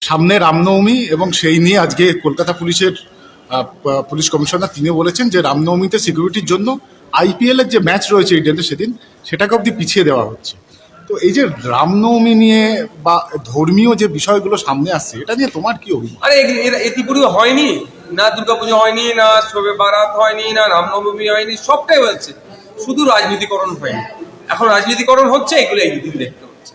সামনে রামনবমী এবং সেই নিয়ে আজকে কলকাতা পুলিশের পুলিশ কমিশনার তিনিও বলেছেন যে রামনবমীতে সিকিউরিটির জন্য আইপিএল এর যে ম্যাচ রয়েছে ইডেনে সেদিন সেটাকে অবধি পিছিয়ে দেওয়া হচ্ছে। তো এই যে রামনবমী নিয়ে বা ধর্মীয় যে বিষয়গুলো সামনে আসছে এটা নিয়ে তোমার কি অভিমত? আরে এতিপুরি হয়নি না, দুর্গাপুজো হয়নি না, শবে বারাত হয়নি না, রামনবমী হয়নি, সবটাই হয়েছে, শুধু রাজনীতিকরণ হয়নি। এখন রাজনীতিকরণ হচ্ছে, এগুলো এই দিন দেখতে হচ্ছে,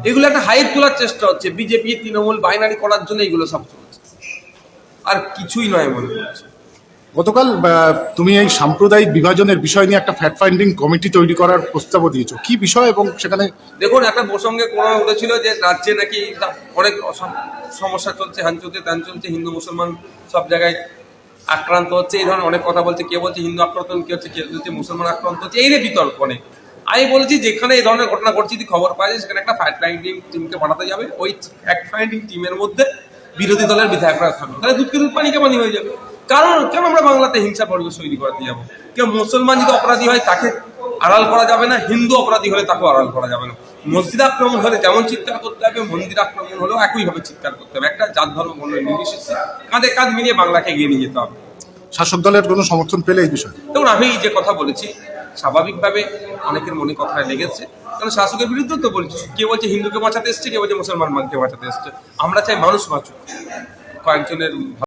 এগুলো একটা হাইপ তোলার চেষ্টা হচ্ছে, বিজেপি তৃণমূল বাইনারি করার জন্য এগুলো সব চলছে, আর কিছুই নয় মনে হচ্ছে। গতকাল তুমি এই সাম্প্রদায়িক বিভাজনের বিষয় নিয়ে একটা ফ্যাক্ট ফাইন্ডিং কমিটি তৈরি করার প্রস্তাবও দিয়েছো, কি বিষয়? এবং সেখানে দেখুন, একটা প্রসঙ্গে কোনো উঠেছিল যে রাজ্যে নাকি অনেক সমস্যা চলছে, হ্যান চলছে ত্যান চলছে, হিন্দু মুসলমান সব জায়গায় আক্রান্ত হচ্ছে, এই ধরনের অনেক কথা বলছে। কে বলছে হিন্দু আক্রান্ত, কে হচ্ছে কে বলছে মুসলমান আক্রান্ত হচ্ছে, এই নিয়ে বিতর্ক অনেক। আমি বলেছি যেখানে এই ধরনের ঘটনা ঘটছে, যদি খবর পাওয়া যায় সেখানে একটা ফ্যাক্ট ফাইন্ডিং টিমকে পাঠাতে যাবে, ওই ফ্যাক্ট ফাইন্ডিং টিমের মধ্যে বিরোধী দলের বিধায়করা থাকবে, তাহলে দুধকে দুধ পানি পানি হয়ে যাবে। কারণ কেন আমরা বাংলাতে হিংসা পরিবেশ তৈরি করতে যাবো? কেউ মুসলমান যদি অপরাধী হয় তাকে আড়াল করা যাবে না, হিন্দু অপরাধী হলে তাকেও আড়াল করা যাবে না। মসজিদ আক্রমণ হলে যেমন চিৎকার করতে হবে, মন্দির আক্রমণ হলেও একইভাবে চিৎকার করতে হবে। একটা জাত ধর্ম বর্ণ নির্বিশেষে কাঁধে কাঁধ মিলিয়ে বাংলাকে এগিয়ে নিয়ে যেতে হবে। শাসক দলের কোনো সমর্থন পেলে এই বিষয়ে? দেখুন, আমি যে কথা বলেছি স্বাভাবিকভাবে অনেকের মনে কথা লেগেছে, কারণ শাসকের বিরুদ্ধে তো বলছি। কে বলছে হিন্দুকে বাঁচাতে এসছে, কে বলছে মুসলমানকে বাঁচাতে এসছে। আমরা চাই মানুষ বাঁচুক, কয়েকজনের